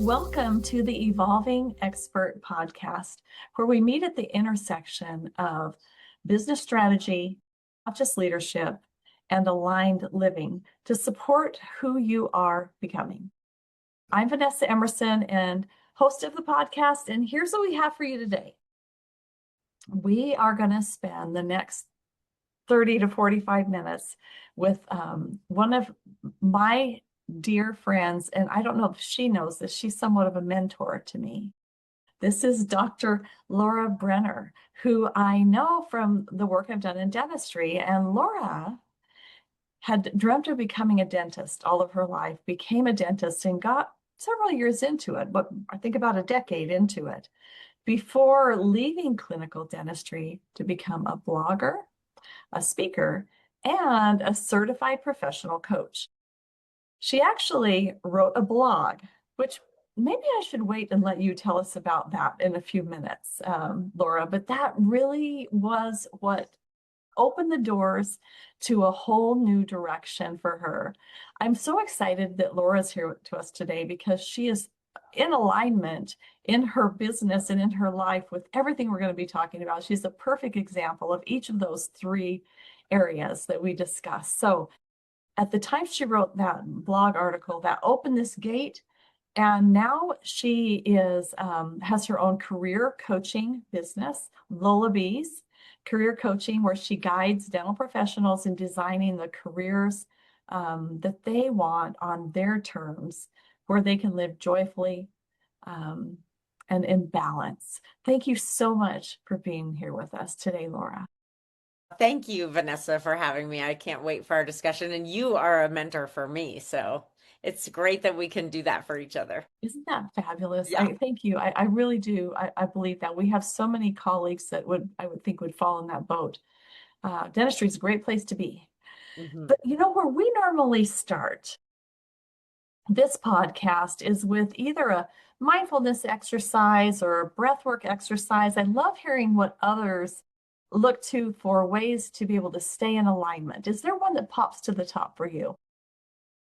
Welcome to the Evolving Expert podcast, where we meet at the intersection of business strategy, conscious leadership, and aligned living to support who you are becoming. I'm Vanessa Emerson and host of the podcast, and here's what we have for you today. We are going to spend the next 30 to 45 minutes with one of my dear friends, and I don't know if she knows this, she's somewhat of a mentor to me. This is Dr. Laura Brenner, who I know from the work I've done in dentistry. And Laura had dreamt of becoming a dentist all of her life, became a dentist, and got several years into it, but I think about a decade into it, before leaving clinical dentistry to become a blogger, a speaker, and a certified professional coach. She actually wrote a blog, which maybe I should wait and let you tell us about that in a few minutes, Laura, but that really was what opened the doors to a whole new direction for her. I'm so excited that Laura's here to us today because she is in alignment in her business and in her life with everything we're going to be talking about. She's a perfect example of each of those three areas that we discussed. So at the time she wrote that blog article, that opened this gate, and now she is has her own career coaching business, Lullabies Career Coaching, where she guides dental professionals in designing the careers that they want on their terms, where they can live joyfully and in balance. Thank you so much for being here with us today, Laura. Thank you, Vanessa, for having me. I can't wait for our discussion, and you are a mentor for me, so it's great that we can do that for each other. Isn't that fabulous? Yeah. Thank you. I really do. I believe that we have so many colleagues that I would think would fall in that boat. Dentistry is a great place to be. Mhm. But you know where we normally start this podcast is with either a mindfulness exercise or a breathwork exercise. I love hearing what others look to for ways to be able to stay in alignment. Is there one that pops to the top for you?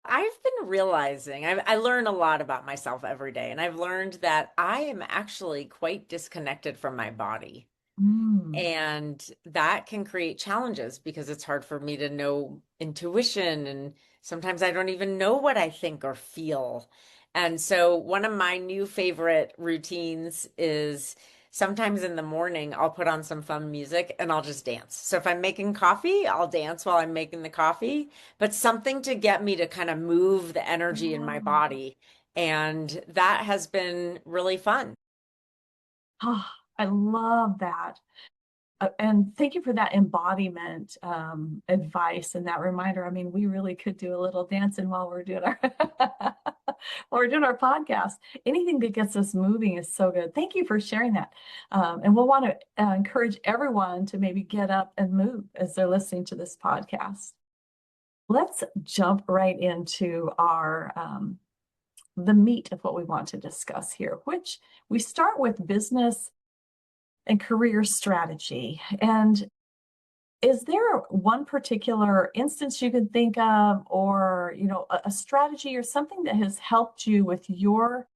I've been realizing I learn a lot about myself every day, and I've learned that I am actually quite disconnected from my body. Mm. And that can create challenges because it's hard for me to know intuition. And sometimes I don't even know what I think or feel. And so, one of my new favorite routines is sometimes in the morning, I'll put on some fun music and I'll just dance. So, if I'm making coffee, I'll dance while I'm making the coffee, but something to get me to kind of move the energy in my body. And that has been really fun. Oh, I love that. And thank you for that embodiment advice and that reminder. I mean, we really could do a little dancing while we're doing our while we're doing our podcast. Anything that gets us moving is so good. Thank you for sharing that. And we'll want to encourage everyone to maybe get up and move as they're listening to this podcast. Let's jump right into our the meat of what we want to discuss here, which we start with business and career strategy. And is there one particular instance you can think of, or a strategy or something that has helped you with your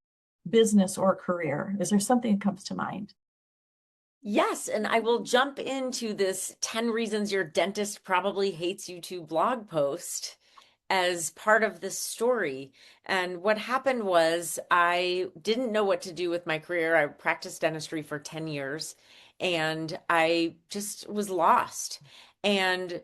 business or career? Is there something that comes to mind? Yes, and I will jump into this 10 reasons your dentist probably hates you to blog post as part of this story. And what happened was I didn't know what to do with my career. I practiced dentistry for 10 years and I just was lost. And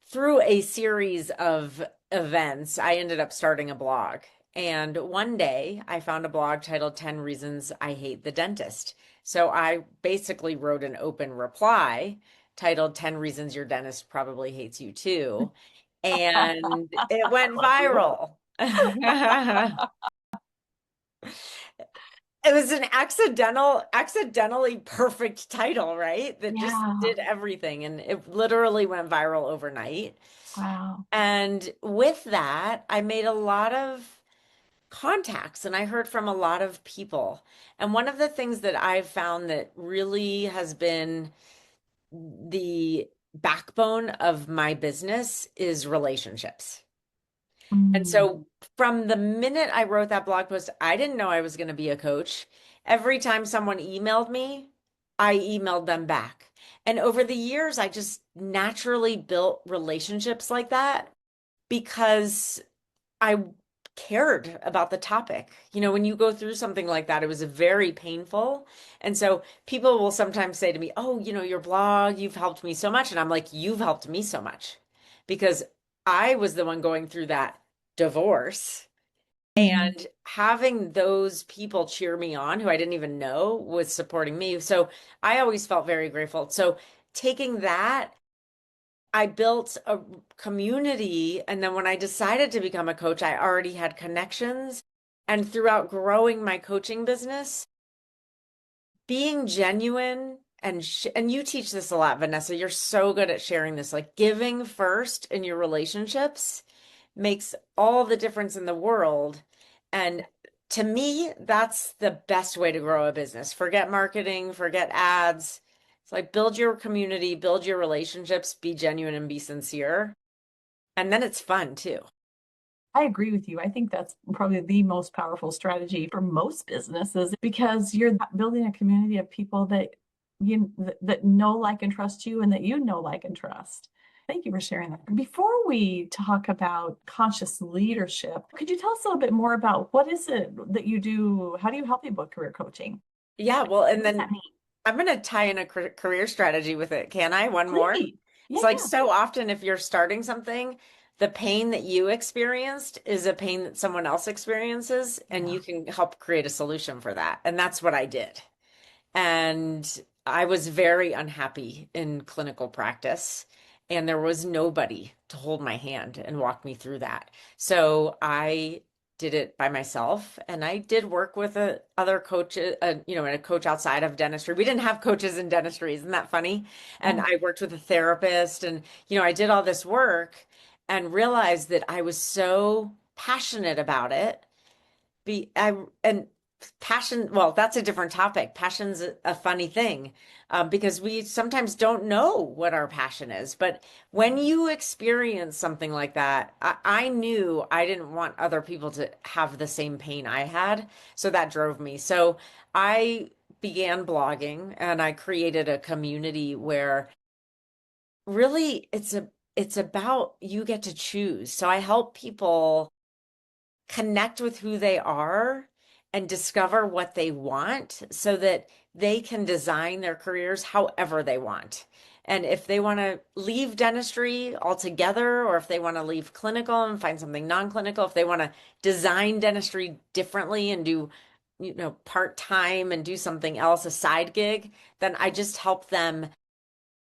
through a series of events, I ended up starting a blog. And one day I found a blog titled 10 Reasons I Hate the Dentist. So I basically wrote an open reply titled 10 Reasons Your Dentist Probably Hates You Too. And it went Love you. viral. It was an accidentally perfect title, right? That just Yeah. did everything. And it literally went viral overnight. Wow. And with that, I made a lot of contacts and I heard from a lot of people. And one of the things that I've found that really has been the backbone of my business is relationships. And Mm. so from the minute I wrote that blog post, I didn't know I was going to be a coach. Every time someone emailed me, I emailed them back. And over the years, I just naturally built relationships like that because I cared about the topic. You know, when you go through something like that, it was very painful. And so people will sometimes say to me, "Oh, your blog, you've helped me so much." And I'm like, "You've helped me so much," because I was the one going through that divorce. Mhm. And having those people cheer me on who I didn't even know was supporting me. So I always felt very grateful. So taking that, I built a community. And then when I decided to become a coach, I already had connections. And throughout growing my coaching business, being genuine and you teach this a lot, Vanessa. You're so good at sharing this, like giving first in your relationships makes all the difference in the world. And to me, that's the best way to grow a business. Forget marketing, forget ads. It's like build your community, build your relationships, be genuine and be sincere. And then it's fun too. I agree with you. I think that's probably the most powerful strategy for most businesses because you're building a community of people that know, like, and trust you, and that you know, like, and trust. Thank you for sharing that. Before we talk about conscious leadership, could you tell us a little bit more about what is it that you do? How do you help people with career coaching? Yeah, well, and What does that then mean? I'm going to tie in a career strategy with it. Can I? One more? Please. Yeah, It's like yeah. so often if you're starting something, the pain that you experienced is a pain that someone else experiences, and you Yeah. can help create a solution for that. And that's what I did. And I was very unhappy in clinical practice, and there was nobody to hold my hand and walk me through that. So I did it by myself, and I did work with a other coach, and a coach outside of dentistry. We didn't have coaches in dentistry, isn't that funny? And Oh, I worked with a therapist, and I did all this work and realized that I was so passionate about it be I and passion, well, that's a different topic. Passion's a funny thing, because we sometimes don't know what our passion is. But when you experience something like that, I knew I didn't want other people to have the same pain I had. So that drove me. So I began blogging and I created a community where really it's about you get to choose. So I help people connect with who they are and discover what they want so that they can design their careers however they want. And if they want to leave dentistry altogether, or if they want to leave clinical and find something non-clinical, if they want to design dentistry differently and do, part-time and do something else, a side gig, then I just help them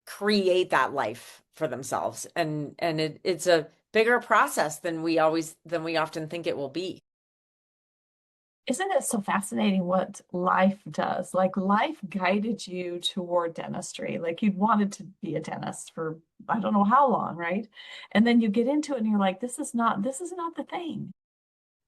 create that life for themselves. And it's a bigger process than we often think it will be. isn't it so fascinating what life does? Like, life guided you toward dentistry. Like, you'd wanted to be a dentist for I don't know how long, right? And then you get into it and you're like, this is not the thing.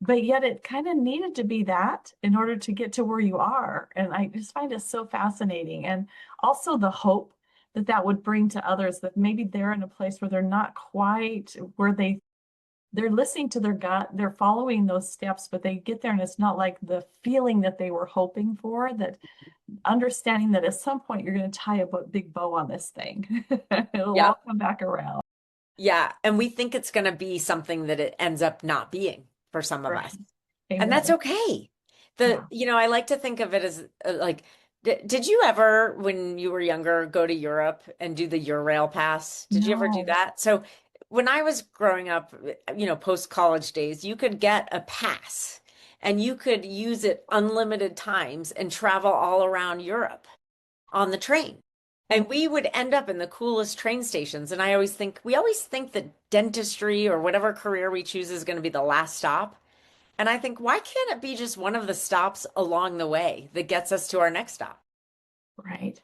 But yet it kind of needed to be that in order to get to where you are. And I just find it so fascinating. And also the hope that that would bring to others, that maybe they're in a place where they're not quite where they're listening to their gut, they're following those steps, but they get there and it's not like the feeling that they were hoping for, that understanding that at some point you're going to tie a big bow on this thing. It'll all Yep. come back around. Yeah. And we think it's going to be something that it ends up not being for some of Right. us. And that's Amen. okay. Yeah. I like to think of it as like, did you ever, when you were younger, go to Europe and do the Eurail pass? Did you ever do No. that? So when I was growing up, post college days, you could get a pass and you could use it unlimited times and travel all around Europe on the train. And we would end up in the coolest train stations. And we always think that dentistry or whatever career we choose is going to be the last stop. And I think, why can't it be just one of the stops along the way that gets us to our next stop? Right.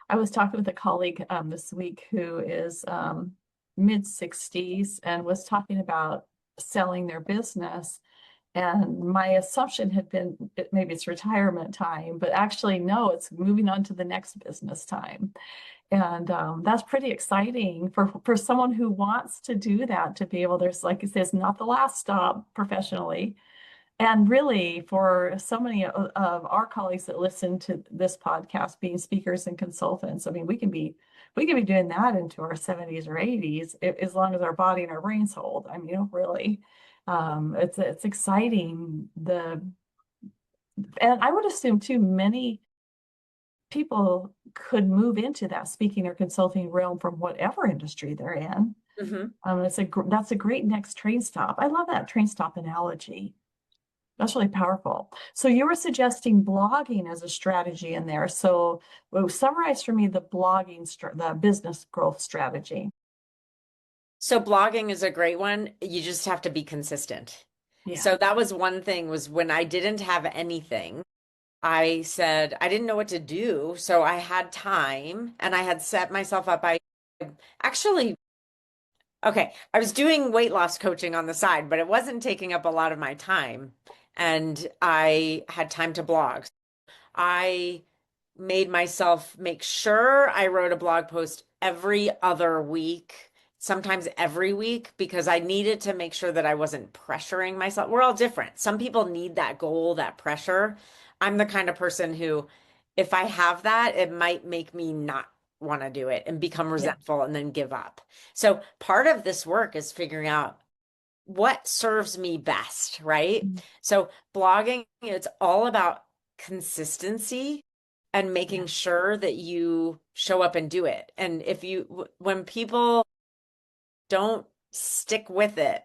I was talking with a colleague this week who is mid 60s and was talking about selling their business. And my assumption had been maybe it's retirement time, but actually, no, it's moving on to the next business time. And that's pretty exciting for someone who wants to do that, to be able, there's, like it says, not the last stop professionally. And really, for so many of our colleagues that listen to this podcast, being speakers and consultants, I mean, we can be doing that into our 70s or 80s, as long as our body and our brains hold. I mean, really, it's exciting. And I would assume too, many people could move into that speaking or consulting realm from whatever industry they're in. Mhm. That's a great next train stop. I love that train stop analogy. That's really powerful. So you were suggesting blogging as a strategy in there. So summarize for me the the business growth strategy. So blogging is a great one. You just have to be consistent. Yeah. So that was one thing, was when I didn't have anything, I said I didn't know what to do. So I had time and I had set myself up. I actually, okay, I was doing weight loss coaching on the side, but it wasn't taking up a lot of my time. And I had time to blog. I made myself make sure I wrote a blog post every other week, sometimes every week, because I needed to make sure that I wasn't pressuring myself. We're all different. Some people need that goal, that pressure. I'm the kind of person who, if I have that, it might make me not want to do it and become Yeah. resentful and then give up. So part of this work is figuring out what serves me best, right? Mm. So blogging, it's all about consistency and Yeah. making sure that you show up and do it. And when people don't stick with it,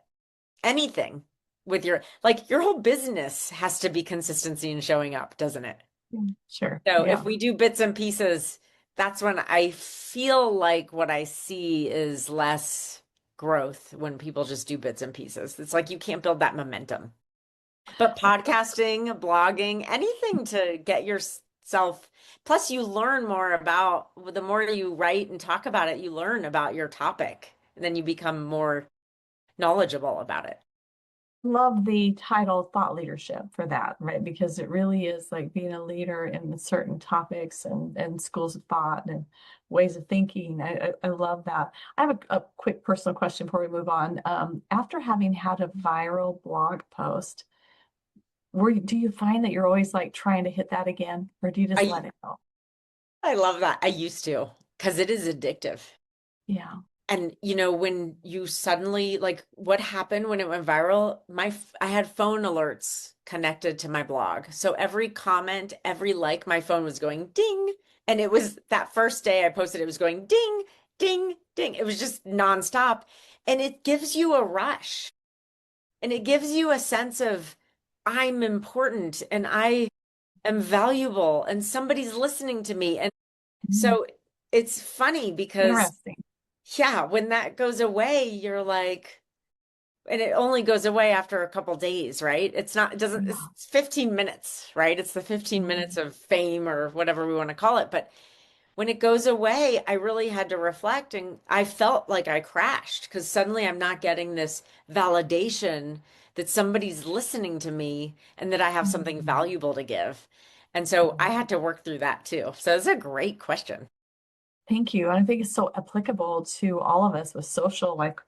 anything with like your whole business has to be consistency and showing up, doesn't it? Mm. Sure. So Yeah. if we do bits and pieces, that's when I feel like what I see is less growth when people just do bits and pieces. It's like you can't build that momentum. But podcasting, blogging, anything to get yourself, plus you learn more about, the more you write and talk about it, you learn about your topic, and then you become more knowledgeable about it. Love the title thought leadership for that, right? Because it really is like being a leader in certain topics and schools of thought and ways of thinking. I love that. I have a quick personal question before we move on. After having had a viral blog post, do you find that you're always like trying to hit that again, or do you just I let it go? I love that. I used to, because it is addictive. Yeah. And when you suddenly, like, what happened when it went viral, I had phone alerts connected to my blog. So every comment, every like, my phone was going ding. And it was that first day I posted, it was going ding, ding, ding. It was just nonstop. And it gives you a rush. And it gives you a sense of, I'm important and I am valuable and somebody's listening to me. And Mhm. so it's funny because, Interesting. yeah, when that goes away, you're like, and it only goes away after a couple days, right? It doesn't, it's Yeah. 15 minutes, right? It's the 15 minutes Mhm. of fame or whatever we want to call it. But when it goes away, I really had to reflect, and I felt like I crashed because suddenly I'm not getting this validation that somebody's listening to me and that I have something Mhm. valuable to give. And so I had to work through that too. So it's a great question. Thank you. And I think it's so applicable to all of us with social, like,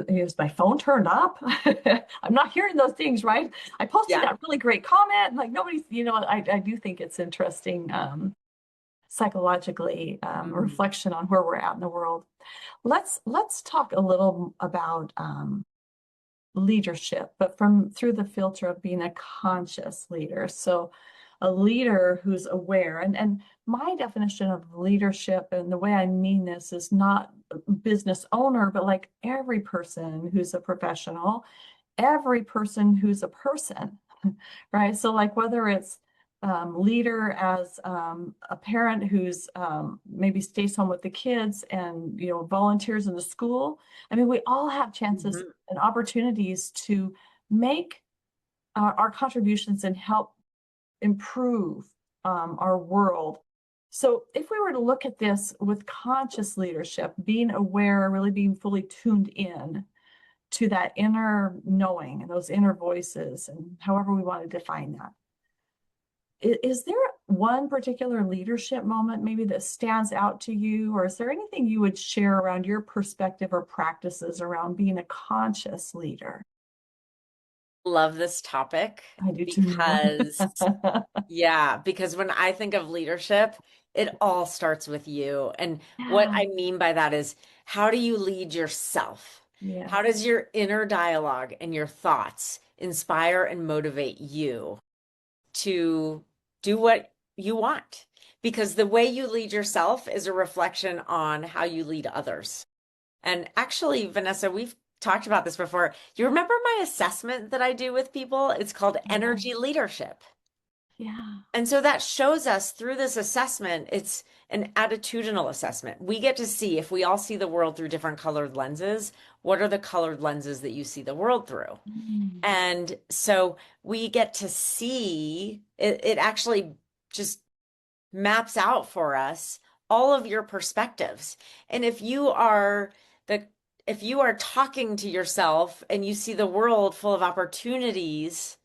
is my phone turned up? I'm not hearing those things, right? I posted Yeah. that really great comment. Like nobody's, I do think it's interesting, psychologically, Mm. reflection on where we're at in the world. Let's talk a little about leadership, but from through the filter of being a conscious leader. So a leader who's aware, and my definition of leadership and the way I mean this is not business owner, but like every person who's a professional, every person who's a person, right? So like whether it's leader as a parent who's maybe stays home with the kids and volunteers in the school. I mean, we all have chances Mhm. and opportunities to make our contributions and help improve our world. So if we were to look at this with conscious leadership, being aware, really being fully tuned in to that inner knowing and those inner voices, and however we want to define that. Is there one particular leadership moment maybe that stands out to you, or is there anything you would share around your perspective or practices around being a conscious leader? Love this topic I do too. because, yeah, because when I think of leadership, it all starts with you. And what Yeah. I mean by that is, how do you lead yourself? How Yes. does your inner dialogue and your thoughts inspire and motivate you to do what you want? Because the way you lead yourself is a reflection on how you lead others. And actually, Vanessa, we've talked about this before. You remember my assessment that I do with people? It's called Yeah. energy leadership. Yeah. And so that shows us through this assessment, it's an attitudinal assessment. We get to see if we all see the world through different colored lenses, what are the colored lenses that you see the world through? Mm. And so we get to see it actually just maps out for us all of your perspectives. And the if you are talking to yourself and you see the world full of opportunities,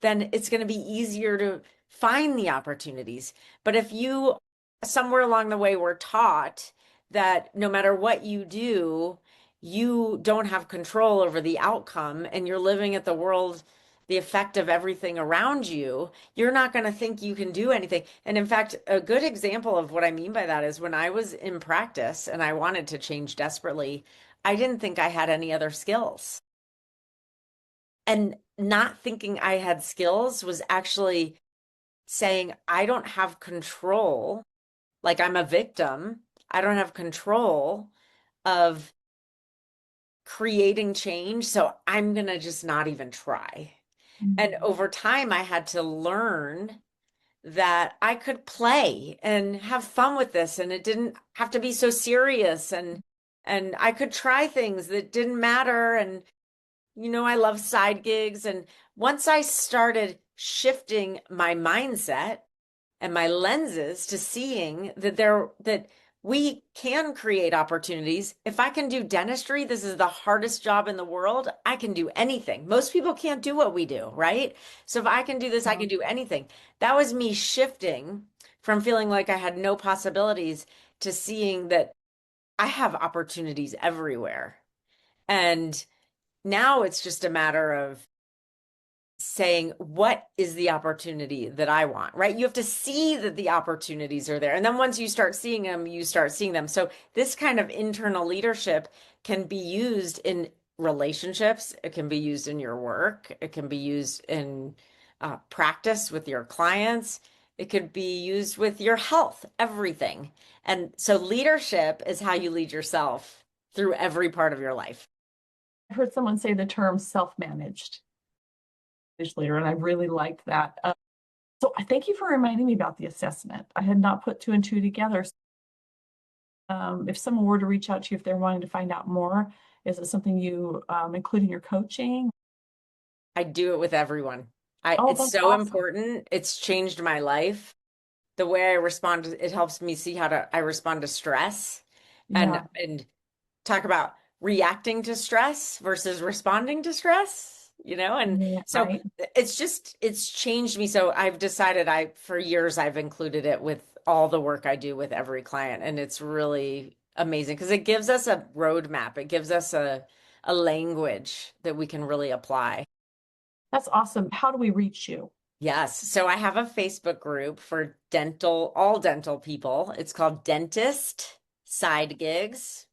then it's going to be easier to find the opportunities. But if you somewhere along the way were taught that no matter what you do, you don't have control over the outcome and you're living at the effect of everything around you, you're not going to think you can do anything. And in fact, a good example of what I mean by that is when I was in practice and I wanted to change desperately, I didn't think I had any other skills. And not thinking I had skills was actually saying, I don't have control, like I'm a victim. I don't have control of creating change. So I'm going to just not even try. And Mm. over time, I had to learn that I could play and have fun with this and it didn't have to be so serious and I could try things that didn't matter and I love side gigs and once I started shifting my mindset and my lenses to seeing that we can create opportunities. If I can do dentistry, this is the hardest job in the world. I can do anything. Most people can't do what we do, right? So if I can do this, I can do anything. That was me shifting from feeling like I had no possibilities to seeing that I have opportunities everywhere. And now it's just a matter of saying, what is the opportunity that I want, right? You have to see that the opportunities are there. And then once you start seeing them, you start seeing them. So this kind of internal leadership can be used in relationships. It can be used in your work. It can be used in practice with your clients. It could be used with your health, everything. And so leadership is how you lead yourself through every part of your life. I've heard someone say the term self-managed leader, and I really liked that. So I thank you for reminding me about the assessment. I had not put two and two together. If someone were to reach out to you if they're wanting to find out more, is it something you include in your coaching? I do it with everyone. Oh, It's that's so awesome. important. It's changed my life. The way I respond, it helps me see how I respond to stress and Yeah, talk about reacting to stress versus responding to stress, and yeah, so right. it's changed me. So I've decided for years I've included it with all the work I do with every client, and it's really amazing because it gives us a roadmap. It gives us a language that we can really apply. That's awesome. How do we reach you? Yes. So I have a Facebook group for all dental people. It's called Dentist Side Gigs.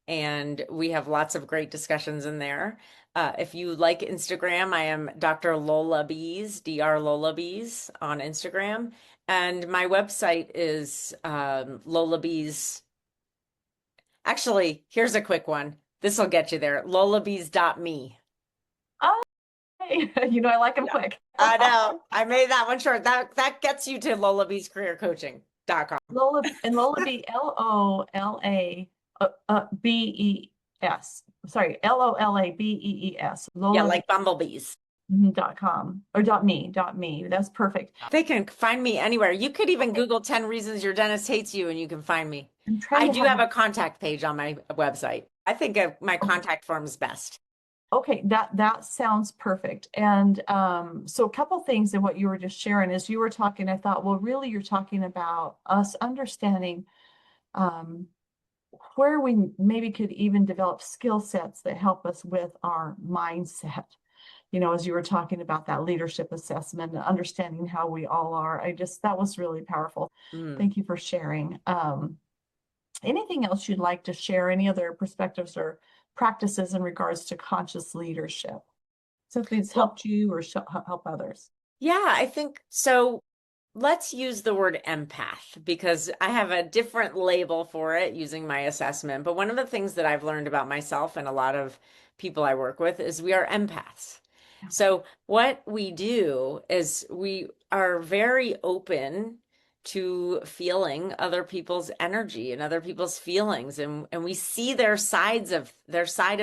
And we have lots of great discussions in there. If you like Instagram, I am Dr. Lola Bees, Dr. Lola Bees on Instagram. And my website is Lola Bees. Actually, here's a quick one. This will get you there. lolabees.me. Oh, hey. I like them Yeah. quick. I know. I made that one short. That gets you to lolabeescareercoaching.com. Lola B Lola Bees. Sorry, LOLABEES. Yeah, Lola like bumblebees. dot com or dot me. That's perfect. They can find me anywhere. You could even Okay, Google 10 reasons your dentist hates you and you can find me. I'm trying I to do have have a contact page on my website. I think my okay. contact form is best. Okay, that sounds perfect. And so a couple things in what you were just sharing is you were talking, I thought, well, really you're talking about us understanding um, where we maybe could even develop skill sets that help us with our mindset. As you were talking about that leadership assessment and understanding how we all are, that was really powerful. Mm. Thank you for sharing. Anything else you'd like to share? Any other perspectives or practices in regards to conscious leadership? Something that's Well, helped you or help others? yeah, I think so. Let's use the word empath because I have a different label for it using my assessment. But one of the things that I've learned about myself and a lot of people I work with is we are empaths. Yeah. So, what we do is we are very open to feeling other people's energy and other people's feelings and we see their side of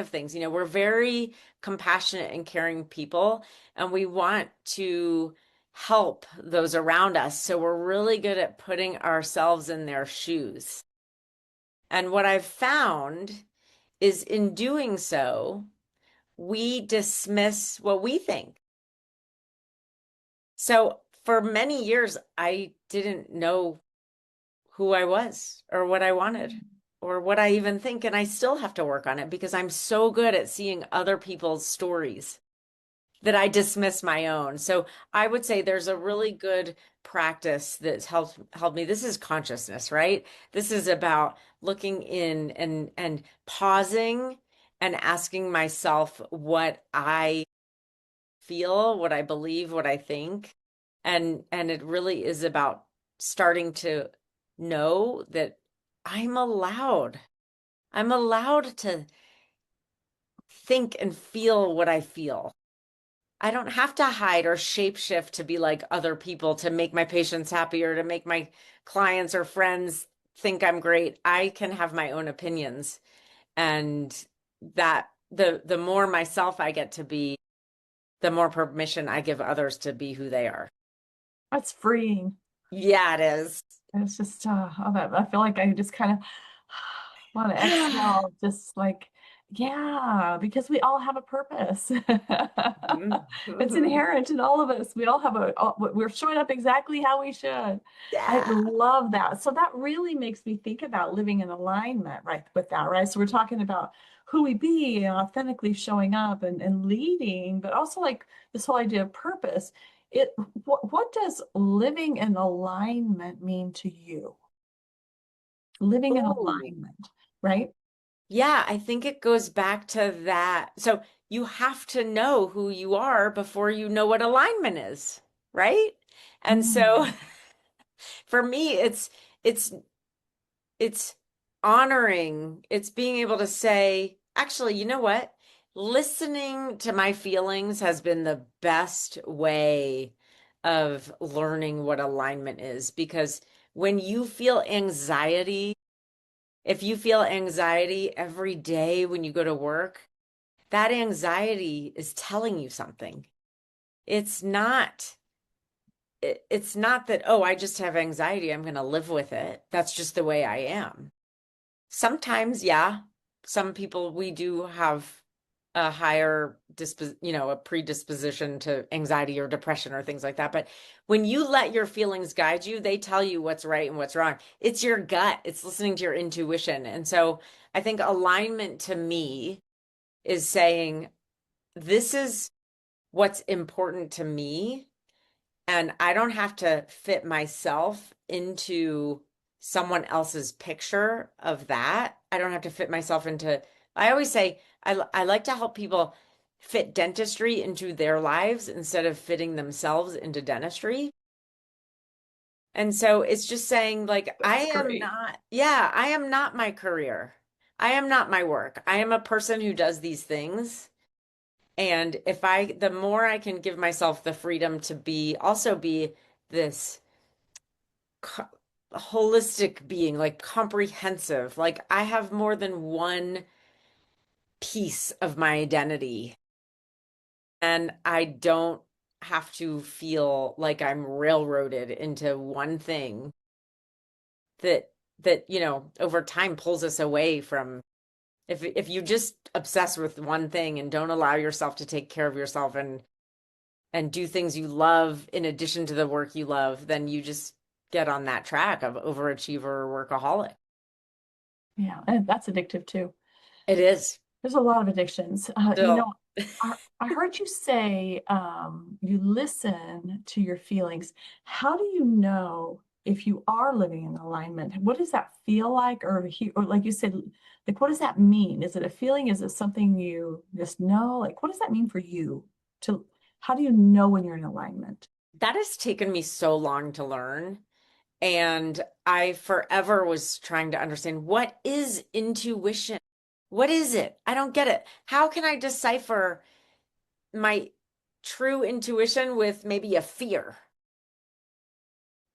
things. We're very compassionate and caring people and we want to help those around us. So we're really good at putting ourselves in their shoes. And what I've found is in doing so, we dismiss what we think. So for many years, I didn't know who I was or what I wanted or what I even think. And I still have to work on it because I'm so good at seeing other people's stories that I dismiss my own. So I would say there's a really good practice that's helped me. This is consciousness, right? This is about looking in and pausing and asking myself what I feel, what I believe, what I think. And it really is about starting to know that I'm allowed. I'm allowed to think and feel what I feel. I don't have to hide or shapeshift to be like other people to make my patients happy or to make my clients or friends think I'm great. I can have my own opinions and that the more myself I get to be, the more permission I give others to be who they are. That's freeing. Yeah, it is. And it's just, I feel like I just kind of want to exhale, just like, yeah, because we all have a purpose. It's Mhm. inherent in all of us. We all have we're showing up exactly how we should. I Yeah. love that. So that really makes me think about living in alignment, right, with that, right? So we're talking about who we be and authentically showing up and leading, but also like this whole idea of purpose. It what does living in alignment mean to you? Living in Ooh. alignment, right? Yeah, I think it goes back to that. So you have to know who you are before you know what alignment is, right? And so Mm, for me, it's it's honoring, it's being able to say, actually, you know what? Listening to my feelings has been the best way of learning what alignment is because when you feel anxiety, if you feel anxiety every day when you go to work, that anxiety is telling you something. It's not it's not that, oh, I just have anxiety, I'm going to live with it. That's just the way I am. Sometimes, yeah, some people we do have a higher a predisposition to anxiety or depression or things like that. But when you let your feelings guide you, they tell you what's right and what's wrong. It's your gut. It's listening to your intuition. And so I think alignment to me is saying, this is what's important to me and I don't have to fit myself into someone else's picture of that. I don't have to fit myself into, I always say, I like to help people fit dentistry into their lives instead of fitting themselves into dentistry. And so it's just saying, like, that's great. I am not my career. I am not my work. I am a person who does these things. And the more I can give myself the freedom to also be this co holistic being, like comprehensive, like I have more than one piece of my identity, and I don't have to feel like I'm railroaded into one thing that over time pulls us away from If you just obsess with one thing and don't allow yourself to take care of yourself and do things you love in addition to the work you love, then you just get on that track of overachiever or workaholic. Yeah, and that's addictive too. It is There's a lot of addictions. still. I heard you say you listen to your feelings. How do you know if you are living in alignment? What does that feel like? Or like you said, like what does that mean? Is it a feeling? Is it something you just know? Like what does that mean for you? To how do you know when you're in alignment? That has taken me so long to learn. And I forever was trying to understand, what is intuition? What is it? I don't get it. How can I decipher my true intuition with maybe a fear?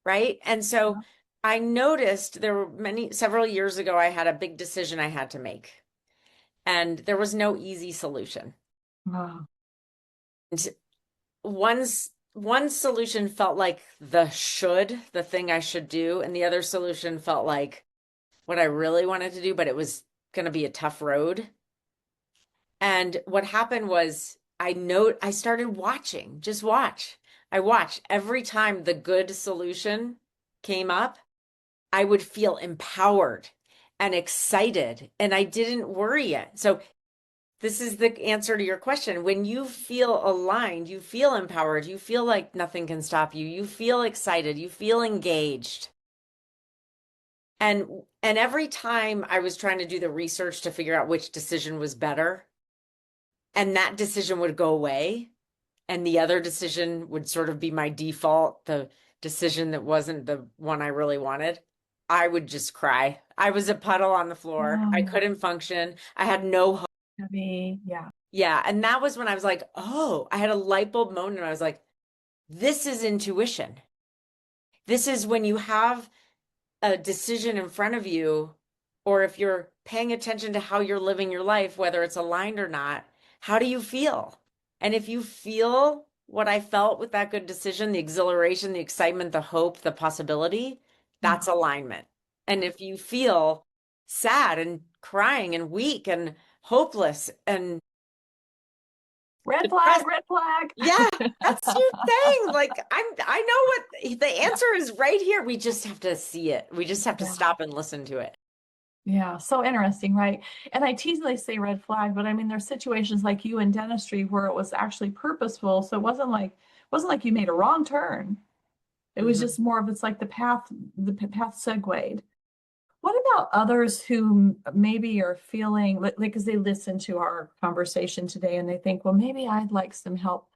Right. And so I noticed there were several years ago, I had a big decision I had to make, and there was no easy solution. Wow. And one solution felt like the thing I should do, and the other solution felt like what I really wanted to do, but it was going to be a tough road. And what happened was I started watching, just watch. I watched every time the good solution came up, I would feel empowered and excited, and I didn't worry it. So this is the answer to your question. When you feel aligned, you feel empowered, you feel like nothing can stop you, you feel excited, you feel engaged. And every time I was trying to do the research to figure out which decision was better, and that decision would go away, and the other decision would sort of be my default, the decision that wasn't the one I really wanted, I would just cry. I was a puddle on the floor. I Oh, couldn't function. I had no hope. heavy. Yeah. Yeah. And that was when I was like, oh, I had a light bulb moment. And I was like, this is intuition. This is when you have a decision in front of you, or if you're paying attention to how you're living your life, whether it's aligned or not, how do you feel? And if you feel what I felt with that good decision, the exhilaration, the excitement, the hope, the possibility, that's Oh, alignment. And if you feel sad and crying and weak and hopeless and red flag, depressed, red yeah, flag. that's your thing. Like I know what the Yeah. answer is right here. We just have to see it. We just have to Yeah. stop and listen to it. Yeah, so interesting, right? And I teasingly say red flag, but I mean there's situations like you in dentistry where it was actually purposeful. So it wasn't like you made a wrong turn. It was Mhm. just more of it's like the path segued. What about others who maybe are feeling like because they listen to our conversation today and they think, well, maybe I'd like some help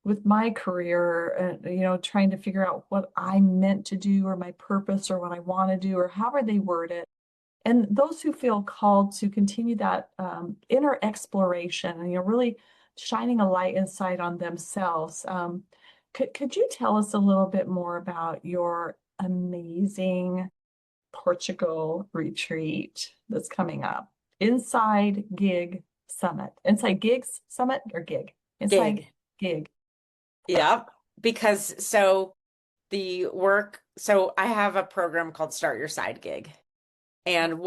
with my career, trying to figure out what I'm meant to do or my purpose or what I want to do or however they word it. And those who feel called to continue that inner exploration and really shining a light inside on themselves. Could you tell us a little bit more about your amazing Portugal retreat that's coming up? Inside Gig Summit. Inside Gigs Summit or Gig? Inside Gig. Gig. Yeah. Because so I have a program called Start Your Side Gig. And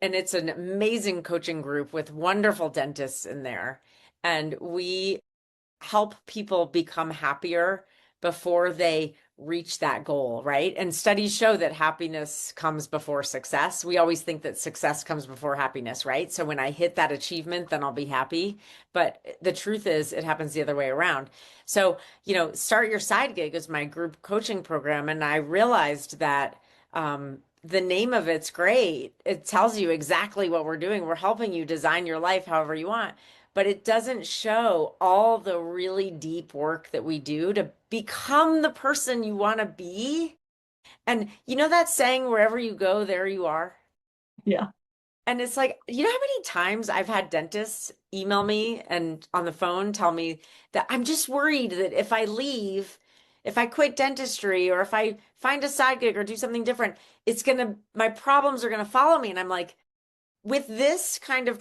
it's an amazing coaching group with wonderful dentists in there. And we help people become happier before they reach that goal, right? And studies show that happiness comes before success. We always think that success comes before happiness, right? So when I hit that achievement, then I'll be happy. But the truth is, it happens the other way around. So, Start Your Side Gig is my group coaching program. And I realized that the name of it's great. It tells you exactly what we're doing. We're helping you design your life however you want, but it doesn't show all the really deep work that we do to become the person you want to be. And you know that saying, wherever you go, there you are? Yeah. And it's like, you know how many times I've had dentists email me and on the phone tell me that I'm just worried that if I leave, if I quit dentistry or if I find a side gig or do something different, my problems are gonna follow me. And I'm like, with this kind of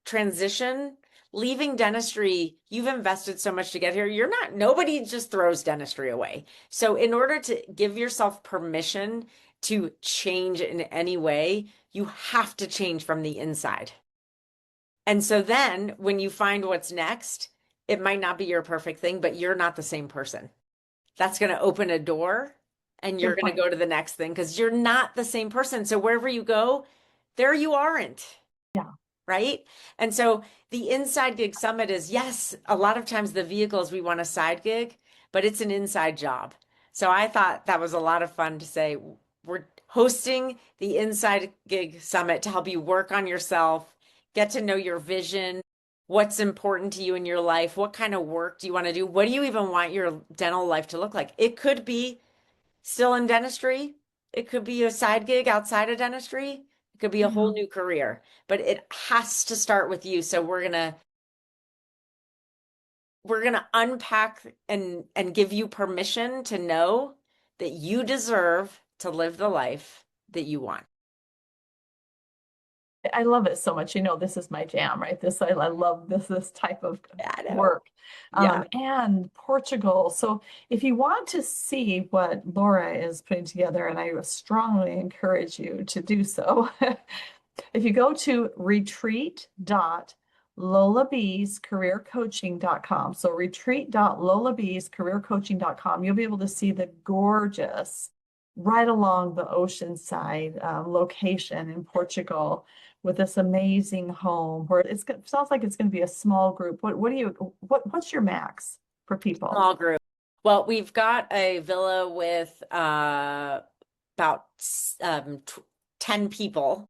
transition, leaving dentistry, you've invested so much to get here. Nobody just throws dentistry away. So, in order to give yourself permission to change in any way, you have to change from the inside. And so then when you find what's next, it might not be your perfect thing, but you're not the same person. That's going to open a door and you're Good going to point. go to the next thing because you're not the same person. So wherever you go, there you aren't. Yeah. Right? And so the Inside Gig Summit is, yes, a lot of times the vehicles we want a side gig, but it's an inside job. So I thought that was a lot of fun to say, we're hosting the Inside Gig Summit to help you work on yourself, get to know your vision, what's important to you in your life, what kind of work do you want to do, what do you even want your dental life to look like? It could be still in dentistry. It could be a side gig outside of dentistry. It could be a Yeah. whole new career, but it has to start with you. So we're gonna unpack and give you permission to know that you deserve to live the life that you want. I love it so much. This is my jam, right? I love this type of Yeah, I know. work. Yeah. And Portugal. So if you want to see what Laura is putting together, and I strongly encourage you to do so, if you go to retreat.lolabeescareercoaching.com, so retreat.lolabeescareercoaching.com, you'll be able to see the gorgeous, right along the ocean side location in Portugal with this amazing home where sounds like it's going to be a small group. What's your max for people? Small group. Well, we've got a villa with about 10 people,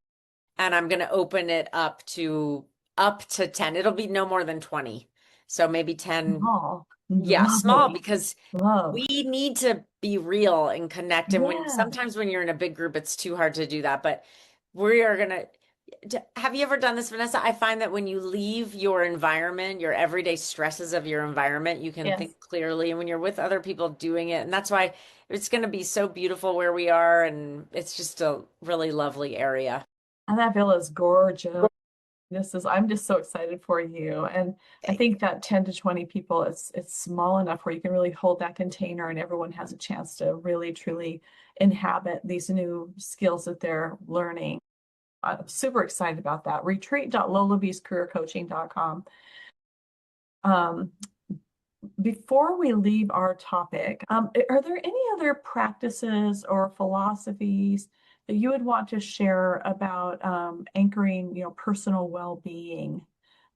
and I'm going to open it up to 10. It'll be no more than 20. So maybe 10. Small. Yeah, small Lovely. because we Love. need to be real and connect. And when Yeah. sometimes when you're in a big group, it's too hard to do that. But we are gonna. Have you ever done this, Vanessa? I find that when you leave your environment, your everyday stresses of your environment, you can Yes. think clearly. And when you're with other people doing it, and that's why it's going to be so beautiful where we are, and it's just a really lovely area. And that villa is gorgeous. I'm just so excited for you. And I Thanks. think that 10 to 20 people, it's small enough where you can really hold that container and everyone has a chance to really truly inhabit these new skills that they're learning. I'm super excited about that. Retreat.lolabeescareercoaching.com. Um, Before we leave our topic, are there any other practices or philosophies that you would want to share about anchoring, personal well-being,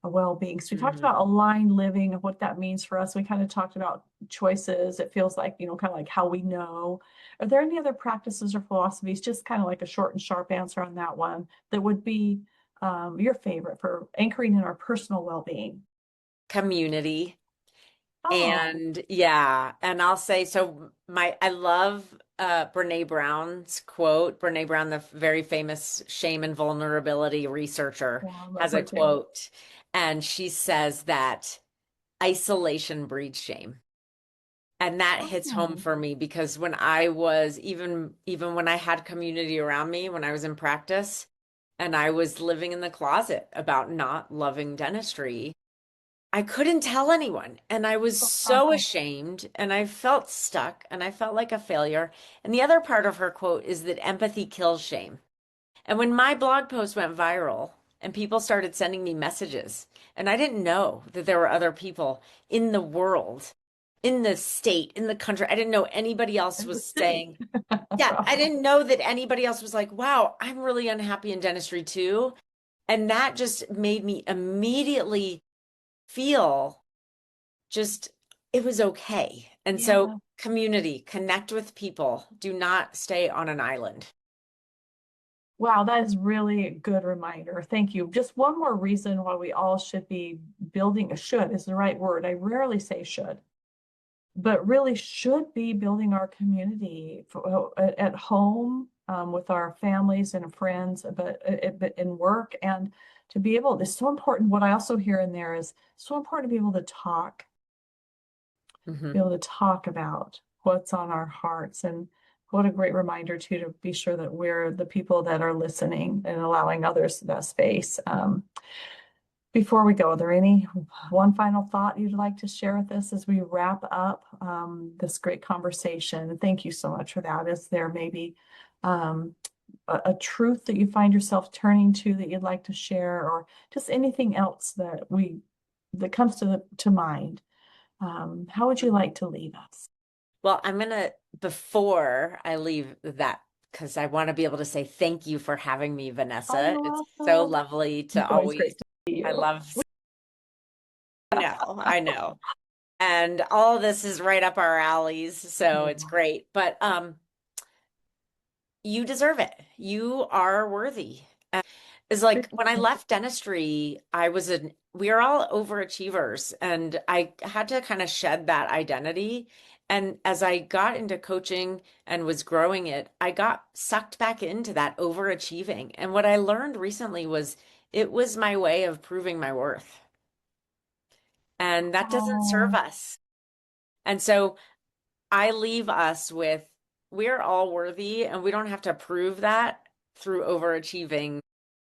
well-being? So we talked Mhm. about aligned living and what that means for us. We kind of talked about choices. It feels like, kind of like how we know. Are there any other practices or philosophies, just kind of like a short and sharp answer on that one, that would be your favorite for anchoring in our personal well-being? Community. Oh, And yeah, and I'll say so I love Brene Brown's quote. Brene Brown, the very famous shame and vulnerability researcher, yeah, I love has her a too. quote, and she says that isolation breeds shame. And that hits home Oh, for me because when I was even when I had community around me, when I was in practice and I was living in the closet about not loving dentistry, I couldn't tell anyone. And I was so so powerful. ashamed and I felt stuck and I felt like a failure. And the other part of her quote is that empathy kills shame. And when my blog post went viral and people started sending me messages, and I didn't know that there were other people in the world, in the state, in the country, I didn't know anybody else In the was city. saying, yeah, I didn't know that anybody else was like, wow, I'm really unhappy in dentistry too. And that just made me immediately feel just it was okay. And so Yeah. community, connect with people. Do not stay on an island. Wow, that is really a good reminder. Thank you. Just one more reason why we all should be building, should is the right word. I rarely say should, but really should be building our community at home, with our families and friends, but in work, and to be able, it's so important. What I also hear in there is so important to be able to talk, Hmm. be able to talk about what's on our hearts. And what a great reminder too, to be sure that we're the people that are listening and allowing others that space. Before we go, are there any one final thought you'd like to share with us as we wrap up this great conversation? And thank you so much for that. Is there maybe a truth that you find yourself turning to that you'd like to share, or just anything else that comes to mind. How would you like to leave us? Well, before I leave that, because I want to be able to say thank you for having me, Oh, Vanessa. you're It's so welcome. lovely to It's always great always, to see I you. love, I know. And all this is right up our alleys, so it's Yeah, great. But you deserve it. You are worthy. Is like when I left dentistry, we are all overachievers, and I had to kind of shed that identity. And as I got into coaching and was growing it, I got sucked back into that overachieving. And what I learned recently was it was my way of proving my worth. And that doesn't serve oh, us. And so I leave us with we're all worthy, and we don't have to prove that through overachieving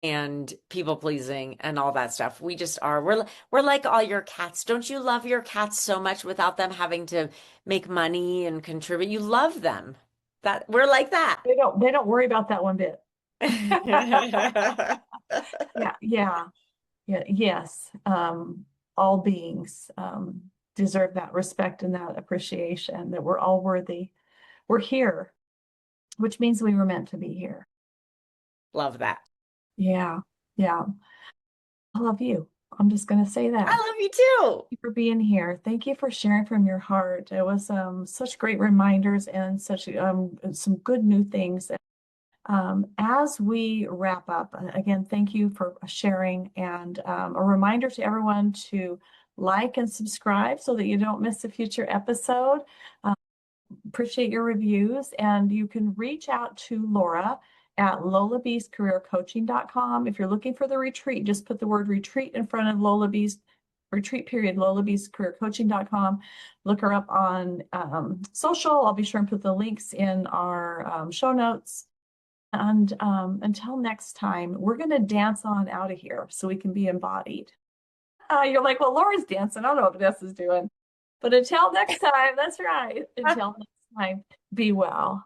and people pleasing and all that stuff. We just are. We're like all your cats. Don't you love your cats so much without them having to make money and contribute? You love them. That we're like that. they don't worry about that one bit. Yeah, yeah, yeah, yes. All beings deserve that respect and that appreciation, that we're all worthy. We're here, which means we were meant to be here. Love that. Yeah, yeah. I love you. I'm just going to say I that. love you too. Thank you for being here. Thank you for sharing from your heart. It was such great reminders and such some good new things. As we wrap up, again, thank you for sharing, and a reminder to everyone to like and subscribe so that you don't miss a future episode. Appreciate your reviews, and you can reach out to Laura at lolabeescareercoaching.com. If you're looking for the retreat, just put the word retreat in front of Lola Bees retreat period, lolabeescareercoaching.com. Look her up on social. I'll be sure and put the links in our show notes. And until next time, we're going to dance on out of here so we can be embodied. You're like, well, Laura's dancing. I don't know what Vanessa's doing. But until next time, that's right. Until next time, be well.